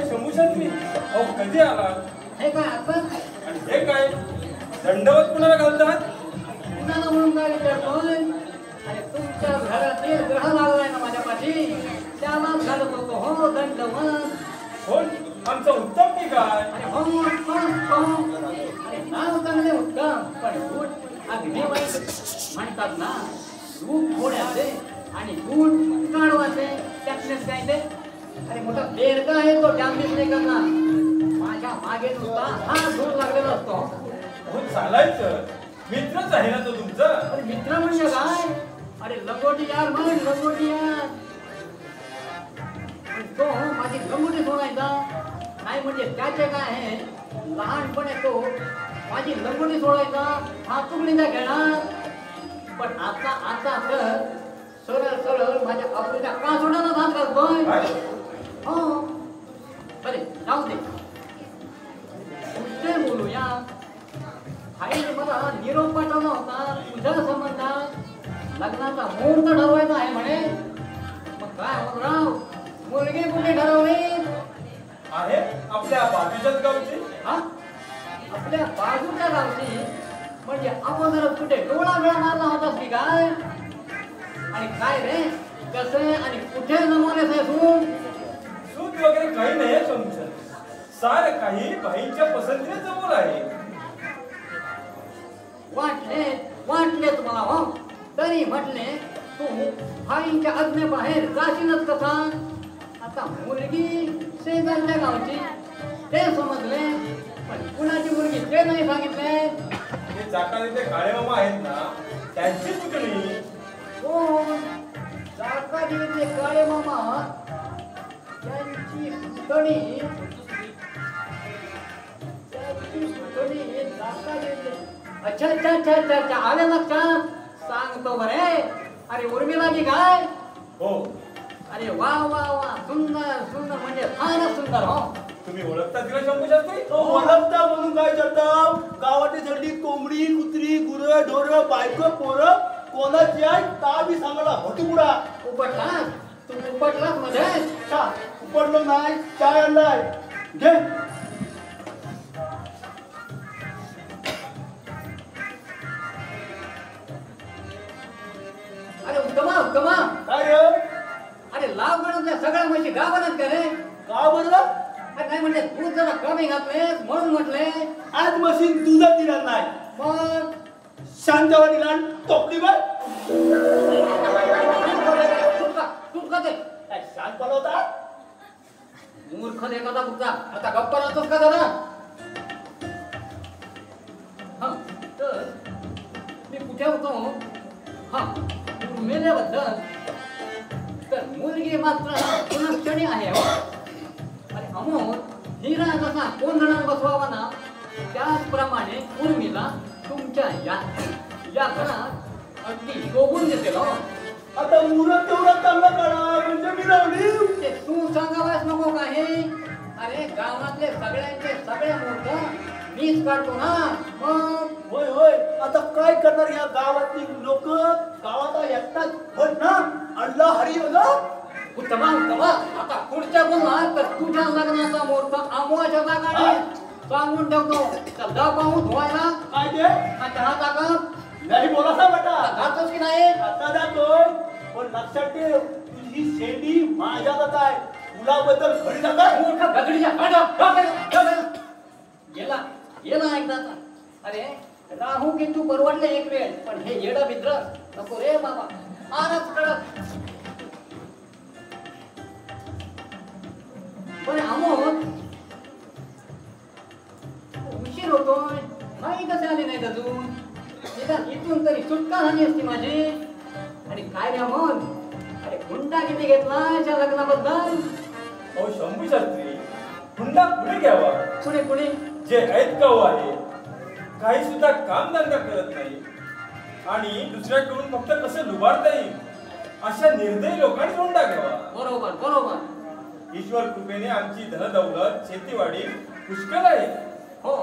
शंभूशास्त्री अहो कधी आला? हे काय आपण आणि हे काय दंडवत कुणाला घालतात? कुणाला म्हणून काय विचारतोय? अरे तुमच्या घरातील ग्रह लागलाय ना माझ्या पाठी, त्यालाच घालत होतो हो दंडवत. कोण? आमचं उत्तम की काय? अरे हो अरे नाव चांगले उत्तम, पण गुट अगदी वाईट. म्हणतात ना रूप घोड्याचे आणि गुट काढवाचे, त्यातलेच काय ते. अरे मोठा बेरका आहे तो, डांबीच नाही करणार. माझ्या मागे नुसता हा धूर लागलेला असतो. हो चालायचं, मित्रच आहे ना तो तुमचा. अरे मित्र म्हणजे काय? अरे लंगोटी यार म्हण, लंगोटी यार. तो माझी लंगोटी सोडायचा नाही म्हणजे त्याचे काय आहे, लहानपणे तो माझी लंगोटी सोडायचा, हातुकडीचा घेणार. पण आता आता तर सरळ सरळ माझ्या आपल्या का सोडायला हात घालतोय. हो बरे जाऊ दे, कुठे बोलूया. आईने मला निरोप पाठवला होता तुझ्या संबंधात लग्नाचा मुहूर्त ठरवायचा आहे म्हणे. मग काय राव, मुलगी कुठे ठरवली आहे? आपल्या बाजूच्याच गावची. हा आपल्या बाजूच्या गावची म्हणजे अगोदर कुठे डोळा वेळा मारला होतास की काय? आणि काय रे, कसे आणि कुठे जमवलेस आहे सूट? सूट वगैरे काही नाही शंभूशास्त्री, सार काही बाईंच्या पसंतीने जमवलं आहे. वाटले वाटले तुम्हाला हो, तरी म्हटले तू भाईंच्या आज्ञेबाहेर जाशीलच कसा. आता मुलगी शेजारच्या गावची ते समजले, पण कुणाची मुलगी ते नाही सांगितले. ते चाकारीचे काळे मामा आहेत ना, त्यांची पुतणी. कोण? चाकाजीचे काळे मामा, त्यांची पुतणी. अच्छा अच्छा अच्छा अच्छा अच्छा, आले लक्षात. सांगतो बरे. अरे उर्मिला की काय? हो. अरे वा वा वा, सुंदर सुंदर म्हणजे फारच सुंदर हो. तुम्ही ओळखता तिला शंभूशास्त्री? ओळखता म्हणून काय करता? गावाची सगळी कोंबडी कुत्री गुरं ढोरं बायको पोरं कोणाची आहे ता बी सांगायला होती पुढा. उपटलास तू, उपटलास मध्ये. चा उपडलो नाही, चाय आणलाय घे. अरे उत्तमा उत्तमा, काय अरे लाव गणतल्या सगळ्या म्हशी गावात का रे? का बरं? अरे नाही म्हणजे दूध जरा कमी घातले म्हणून म्हटले. आज मशीन दुधात दिला नाही, मग शांतवाडीला टोपली बाय तुटका ते शांत बोलवता. मूर्ख एखादा तुझा आता गप्पा राहतोस का जरा? हा तर मी कुठे होतो? हा मेल्याबद्दल तर मुलगी मात्र पुनश्चणी आहे हो. अरे अमोल हिरा जसा कोंदणात बसवावा ना, त्याचप्रमाणे उर्मिला तुमच्या या घरात अगदी शोभून देते हो. आता मुहूर्त तेवढा चांगला काढा म्हणजे मी लावली. ते तू सांगावाच नको काही. अरे गावातले सगळ्यांचे सगळे मुहूर्त मीच काढतो ना. मग होय होय, आता काय करणार या गावातली लोक? गावात एकटाच होय ना, अल्ला हरी बघा. उत्तमा उत्तमा, आता पुढच्या बोलणार तर तुझ्या लग्नाचा मुहूर्त आमोच्या जागाने सांगून ठेवतो. तर जा पाहून धुवायला. काय ते? हा चहा टाका. नाही बोलासा बेटा. जातोस की नाही? आता जातोय, पण लक्षात ठेव तुझी शेंडी माझ्या हातात आहे. मुलाबद्दल घरी जाता मोठा गजडीच्या गेला गेला एकदाचा. अरे राहू की तू परवडले एक वेळ, पण हे येडं मित्र नको रे बाबा. आरच कडक. पण अमोल उशीर होतोय, नाही कसे आले नाहीत अजून. निदान इथून तरी सुटका झाली असती माझी. आणि काय रे अमोल, अरे हुंडा किती घेतला या लग्नाबद्दल? अहो शंभूशास्त्री, हुंडा पुढे घ्यावा. पुढे पुढे जे आहेत गाव आहे, काही सुद्धा कामधंदा करत नाही आणि दुसऱ्याकडून फक्त कसं लुबाडता येईल अशा निर्दयी लोकांनी हुंडा घ्यावा. बरोबर बरोबर. ईश्वर कृपेने आमची धनदौलत शेतीवाडी पुष्कळ आहे हो.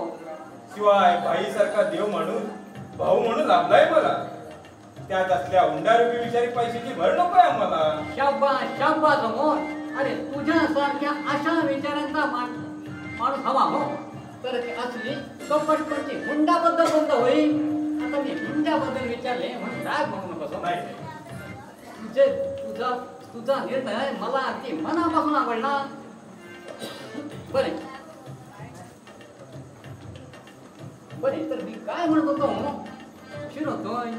शिवाय भाईसारखा देव माणूस भाऊ म्हणून लाभलाय मला. त्यात असल्या हुंडारूपी विचारी पैशाची भर नकोय आम्हाला. शाबास शाबास अमोल. अरे तुझ्यासारख्या अशा विचारांचा माणूस हवा हो तर ती असली कपटपणची हुंडाबद्दल बंद होईल. आता मी हुंड्याबद्दल विचारले म्हणून राग म्हणू नकोस हो. नाही तुझा निर्णय मला अगदी मनापासून आवडला. बरे बरे तर मी काय म्हणत होतो शिरतोय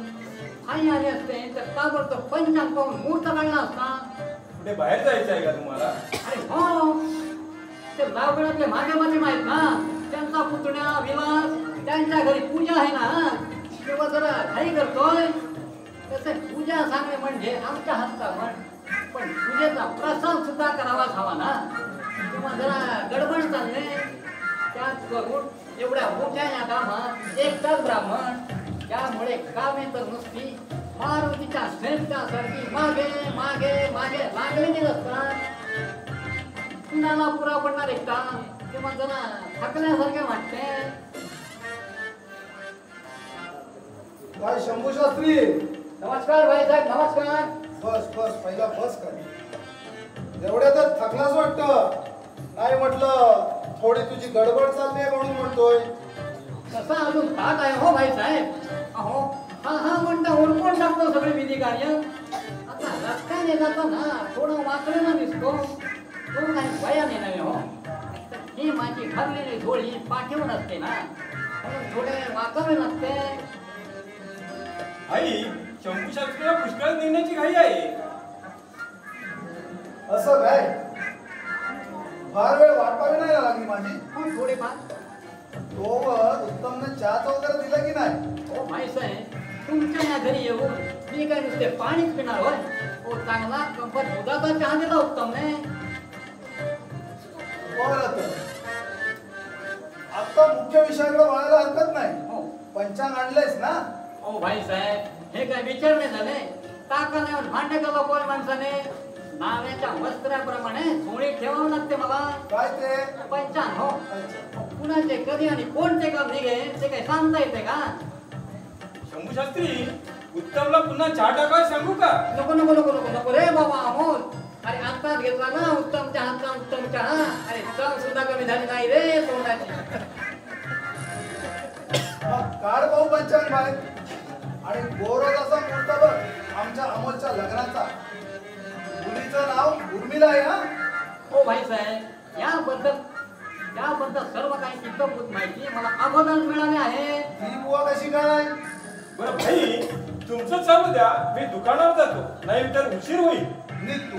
आई आले असते तर ताबडतोब पंचांग पाहून मुहूर्त काढला असता. कुठे बाहेर जायचं आहे का तुम्हाला? अरे हो ते लावगडातले माझे माहित ना त्यांचा पुतण्या विलास त्यांच्या घरी पूजा आहे ना तेव्हा जरा घाई करतोय. तसे पूजा सांगणे म्हणजे आमच्या हातचा म्हण पण पूजेचा प्रसाद सुद्धा करावाच हवा ना तेव्हा जरा गडबड चालणे. त्यात करून एवढ्या मोठ्या या कामात एकटाच ब्राह्मण त्यामुळे कामे तर नुसती मारुतीच्या सेवकासारखी मागे मागे मागे लागलेली असतात. कुणाला पुरा पडणार एकटा तेव्हा जरा थकल्यासारखे वाटते. काय शंभू शास्त्री? नमस्कार भाईसाहेब नमस्कार. बस बस पहिला बस कर. एवढ्यातच थकलाच वाटतं. नाही म्हटलं थोडी तुझी गडबड चालली म्हणून म्हणतोय. कसा अजून ताट आहे हो भाईसाहेब. अहो हा हा म्हणता उरकून टाकतो सगळे विधी कार्य. आता रस्त्याने जाताना थोडं वाकडं दिसतो तो काही वयाने नव्हे हो. ही माझी भरलेली झोळी पाठीवर असते ना म्हणून थोडे वाकावे लागते. आई शंभू शास्त्रीला पुष्कळ देण्याची घाई आहे. असं काय? फार वेळ वाट पाहावी नाही लागली माझी. हो थोडेफार. तोवर उत्तमने चहाचा वगैरे दिला की नाही? हो भाईसाहेब तुमच्या या घरी येऊन मी काय नुसते पाणीच पिणार होय. हो चांगला कंपत दुधाचा चहा दिला उत्तमने. बरं तर आता मुख्य विषयाकडे वळायला हरकत नाही. हो पंचांग आणलंयस ना? हो भाईसाहेब हे काय विचारणे झाले. टाकाल्यावर भांडे केलं कोण माणसाने. नाव्याच्या वस्त्राप्रमाणे झोळी ठेवावं लागते मला. काय ते? पंचांग हो. अच्छा. कुणाचे कधी आणि कोणते काम निघेल ते काही सांगता येते का? शंभू शास्त्री उत्तमला पुन्हा चहा टाकायला सांगू का? नको नको नको नको नको रे बाबा अमोल. अरे आत्ताच घेतला ना उत्तम चहाचा उत्तम चहा. अरे चव सुद्धा कमी झाली नाही रे तोंडाची. मग काढ भाऊ पंचांग बाहेर आणि गोरोदाचा मुहूर्त बघ आमच्या अमोलच्या लग्नाचा. मुलीचं नाव उर्मिला आहे हा. हो भाईसाहेब याबद्दल सर्व काही इतंभूत माहिती मला अगोदर मिळाली आहे. ती बुवा कशी काय? बरं भाई तुमचं चालू द्या मी दुकानावर जातो नाही तर उशीर होईल. निघ तू.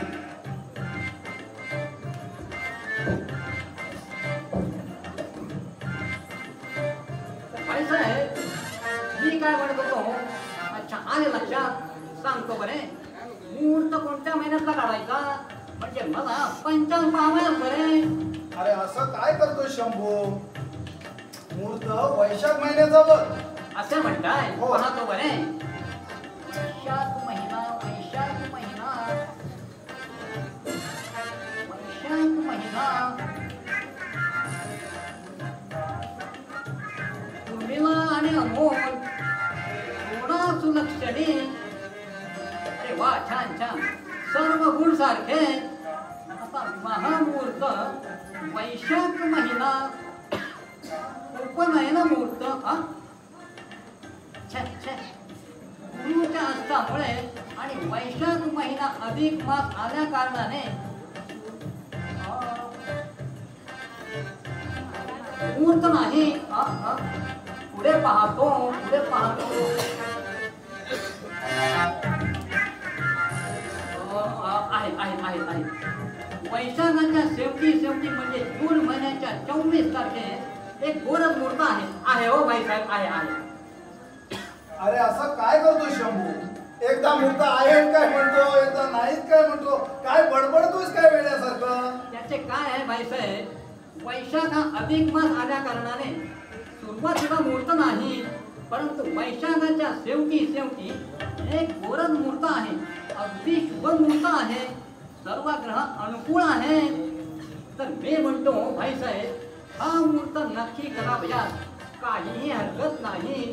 भाईसाहेब मी काय म्हणत होतो. अच्छा आले लक्षात. सांगतो बरे मुहूर्त कोणत्या महिन्यातला काढायचा म्हणजे मला पंचांग पाहावयाच बरे. अरे असं काय करतोय शंभू? मुहूर्त वैशाख महिन्याचा बघ. असे म्हणताय. हो. पाहतो बरे. वैशाख महिना वैशाख महिना वैशाख महिना उर्मिला आणि अमोल थोडा सुलक्षणी. अरे वा छान छान सर्व गुण सारखे. आता महामुहूर्त वैशाख महिना उपनयन मुहूर्त. हा छे छे गुरुच्या हस्तामुळे आणि वैशाख महिना अधिक मास आल्या कारणाने मुहूर्त नाही. पुढे पाहतो पुढे पाहतो. आहे वैशाखाच्या शेवटी म्हणजे जून महिन्याच्या 24 तारखेस एक गोरज मुहूर्त आहे हो भाईसाहेब आहे. अरे असं काय करतोय शंभू? एकदा मुहूर्त आहे काय म्हणतो एकदा नाहीत काय म्हणतो. काय बडबडतोयस काय वेड्यासारखं? त्याचे काय आहे भाईसाहेब वैशाख हा अधिक मास आल्या कारणाने सुरुवातीला मुहूर्त नाही परंतु वैशाखाच्या शेवटी एक गोरज मुहूर्त आहे. अगदी शुभ मुहूर्त आहे. सर्व ग्रह अनुकूल आहे. तर मी म्हणतो भाईसाहेब हा मुहूर्त नक्की करावयास काहीही हरकत नाही.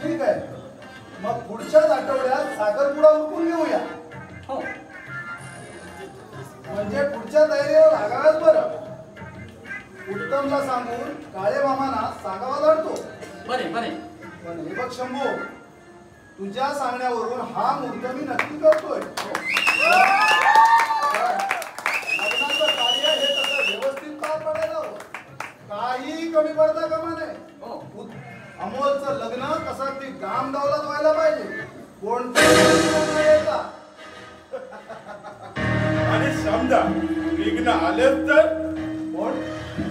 ठीक आहे. मग पुढच्याच आठवड्यात साखरपुडा उरकून घेऊया. हो म्हणजे पुढच्या तयारीवर लागावंच बरं. उत्तमला सांगून काळे मामाना सांगावा लागतो. बरे बरे. पण हे बघ शंभू, तुझ्या सांगण्यावरून हा मुहूर्त मी नक्की करतोय. लग्नाचं कार्य हे तसं व्यवस्थित पार पडायला हवं. काही कमी पडता कामा नये. अमोलचं लग्न कसं ती गामगावलाच व्हायला पाहिजे. कोणतं आणि समजा विघ्न आलेच तर कोण?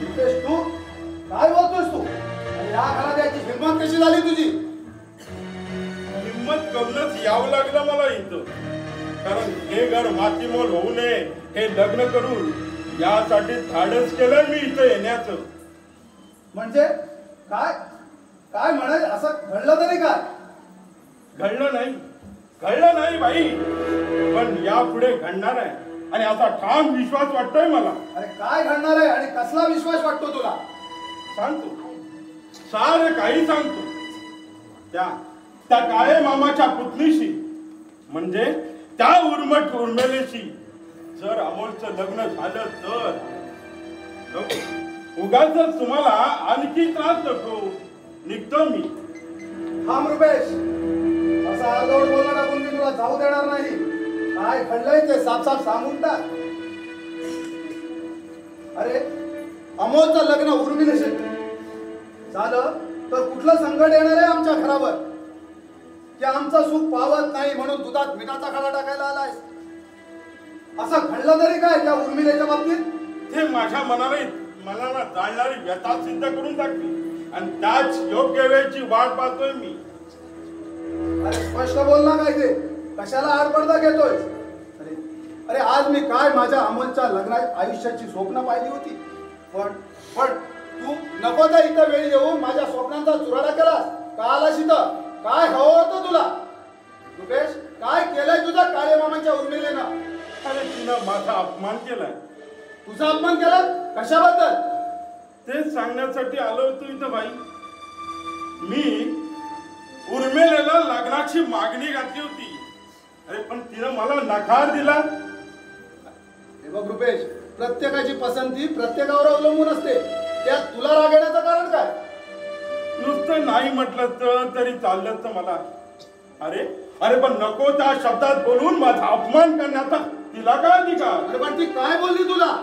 रुपेश, तू काय बोलतोयस तू? आणि या घरात याची हिंमत कशी झाली तुझी? हिंमत करूनच यावं लागलं मला इथं. कारण हे घर मातीमोल होऊ नये हे लग्न करून यासाठी धाडस केलं मी इथं येण्याचं. म्हणजे काय काय म्हणाय? असं घडलं तरी काय? घडलं नाही बाई, पण यापुढे घडणार आहे आणि असा ठाम विश्वास वाटतोय मला. अरे काय घडणार आहे आणि कसला विश्वास वाटतो तुला? सांगतो, सारं काही सांगतो. त्या काळे मामाच्या पुतणीशी म्हणजे त्या उर्मट उर्मिलेशी जर अमोलचं लग्न झालं तर उगाच तुम्हाला आणखी त्रास नको, निघतो मी. थांब रुपेश, असा अर्धवट बोलणं टाकून मी तुला जाऊ देणार नाही. काय घडलंय ते साफ सांगून टाक. अरे अमोलचं लग्न उर्मिलेशी झालं तर कुठलं संकट येणार आहे आमच्या घरावर? की आमचं सुख पावत नाही म्हणून दुधात मिठाचा खडा टाकायला आलाय? असं घडलं तरी काय त्या उर्मिलेच्या बाबतीत? ते माझ्या मनाला जाणणारी व्यथा सिद्ध करून टाकली आणि त्याच योग्य वेळेची वाट पाहतोय मी. अरे स्पष्ट बोल ना, काय ते कशाला आडपडदा घेतोय? अरे अरे आज मी काय माझ्या अमोलच्या लग्नात आयुष्याची स्वप्न पाहिली होती, पण तू नको त्या इथं वेळ येऊन माझ्या स्वप्नांचा चुराडा केलास. का आलास इथं? काय हवं होतं तुला? रुपेश, काय केलंय तुझ्या काळे मामाच्या उर्मिलेनं? अरे तिनं माझा अपमान केलाय. तुझा अपमान केला? कशाबद्दल? तेच सांगण्यासाठी आलो होतो इथं बाई. मी उर्मिलेला लग्नाची मागणी घातली होती, अरे पण तिनं मला नकार दिला. हे बघ रुपेश, प्रत्येकाची पसंती प्रत्येकावर अवलंबून असते. त्यात तुला राग येण्याचं कारण काय? नुसतं नाही म्हटलं तरी चाललं तर मला. अरे पण नको त्या शब्दात बोलून माझा अपमान करण्याचा तिला काय अधिकार? अरे पण ती काय बोलली तुला?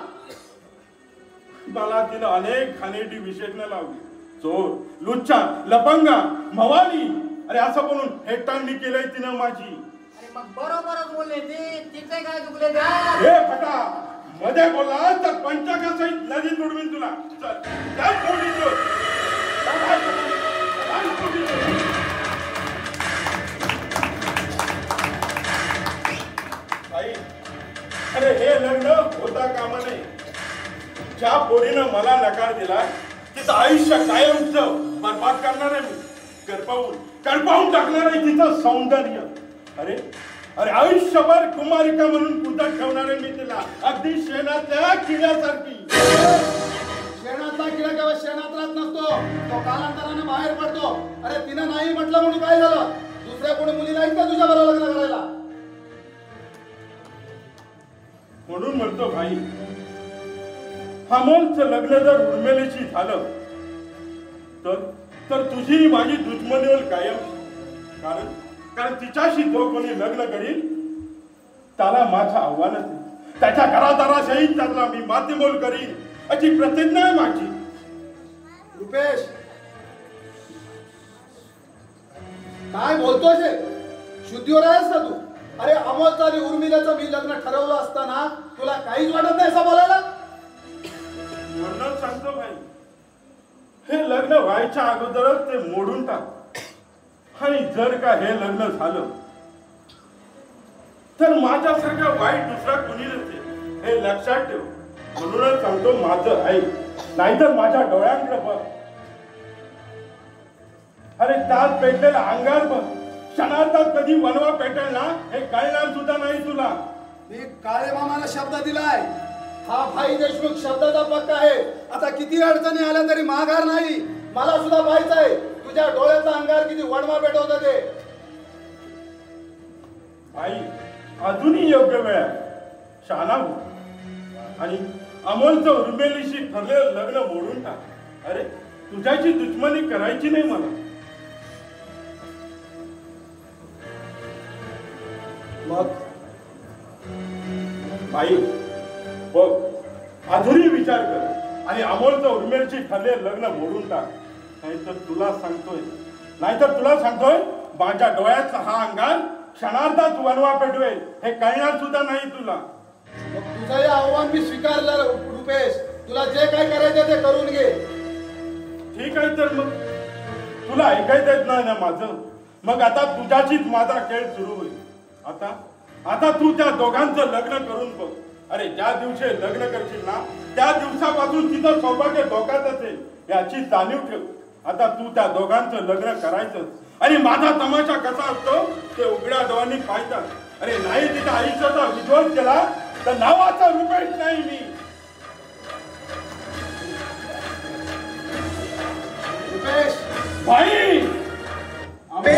मला तिनं अनेक खानेटी विशेषणं लावली. चोर, लुच्चा, लपंगा, मवाली, अरे असं बोलून हेटांनी केलंय तिनं माझी. अरे मग बरोबरच बोलले ते. तिचे काय चुकले त्या? हे फटा, मध्ये बोलला तर पंचकासहित नदीत उडवीन तुला. चल त्या फोडीत अरे हे लग्न होता कामा नये. ज्या पोरीनं मला नकार दिला तिचं आयुष्य कायमचं बरबाद करणार आहे मी. करपावून टाकणार आहे तिचं सौंदर्य. अरे आयुष्यभर कुमारिका म्हणून कुठं ठेवणार आहे मी तिला, अगदी शेणातल्या किड्यासारखी. शेणातला किडा केव्हा शेणात राहत नसतो, तो कालांतराने बाहेर पडतो. अरे तिनं नाही म्हटलं म्हणून काय झालं? दुसऱ्या कोणी मुली नाही का तुझ्या बरोबर लग्न करायला? म्हणून म्हणतो भाई, अमोलचं लग्न जर उर्मिलेशी झालं तर तुझी माझी दुश्मनी होईल कायम. कारण तिच्याशी जो कोणी लग्न करील त्याला माझं आव्हानच आहे. त्याच्या घरादारासहित त्याला मी मातीमोल करीन अशी प्रतिज्ञा आहे माझी. रुपेश, काय बोलतोय? शुद्धीवर आहेस का तू? अरे अमोलचं आणि उर्मिलेचं मी लग्न ठरवलं असताना तुला काहीच वाटत नाही असं बोलायला? म्हणून सांगतो भाई, हे लग्न व्हायच्या अगोदरच ते मोडून टाक. आणि जर का हे लग्न झालं तर माझ्यासारखं वाईट दुसरा कुणी नसेल हे लक्षात ठेव. म्हणूनच सांगतो माझं ऐक, नाहीतर माझ्या डोळ्यांकडे बघ. अरे त्यात पेटलेला अंगार बघ. क्षणार्धात कधी वनवा पेटेल ना हे कळणार सुद्धा नाही तुला. मी काळे मामाला शब्द दिलाय. हा भाई देशमुख शब्दाचा पक्का आहे. आता किती अडचणी आल्या तरी माघार नाही. मला सुद्धा पाहायचं आहे तुझ्या डोळ्याचा अंगार किती वणवा पेटवत ते. आई अजूनही योग्य वेळ आहे. शाना हो. आणि अमोलचं उर्मिलीशी ठरलेलं लग्न मोडून टाक. अरे तुझ्याची दुश्मनी करायची नाही मला. मग बाई बघ, अजूनही विचार कर आणि अमोलचं उर्मिलशी ठरलेलं लग्न मोडून टाक. नाहीतर तुला सांगतोय माझ्या डोळ्याचा हा अंगार क्षणार्धात वनवा पेटवेल. हे कळणार सुद्धा नाही तुला. मग तुझं हे आव्हान मी स्वीकारलं रुपेश. तुला जे काय करायचं ते करून घे. ठीक आहे, तर मग तुला ऐकायचं येत नाही ना माझं. मग आता तुझ्याशीच माझा खेळ सुरू होईल. आता तू त्या दोघांचं लग्न करून बघ. अरे ज्या दिवशी लग्न करशील ना त्या दिवसापासून तिचं सौभाग्य धोक्यात असेल याची जाणीव ठेव. आता तू त्या दोघांचं लग्न करायचं. आणि माझा तमाशा कसा असतो ते उघड्या डोळ्यांनी पाहतात. अरे नाही तिच्या आयुष्याचा विध्वंस केला तर नावाचा रुपेश नाही मी. रुपेश भाई आम्ही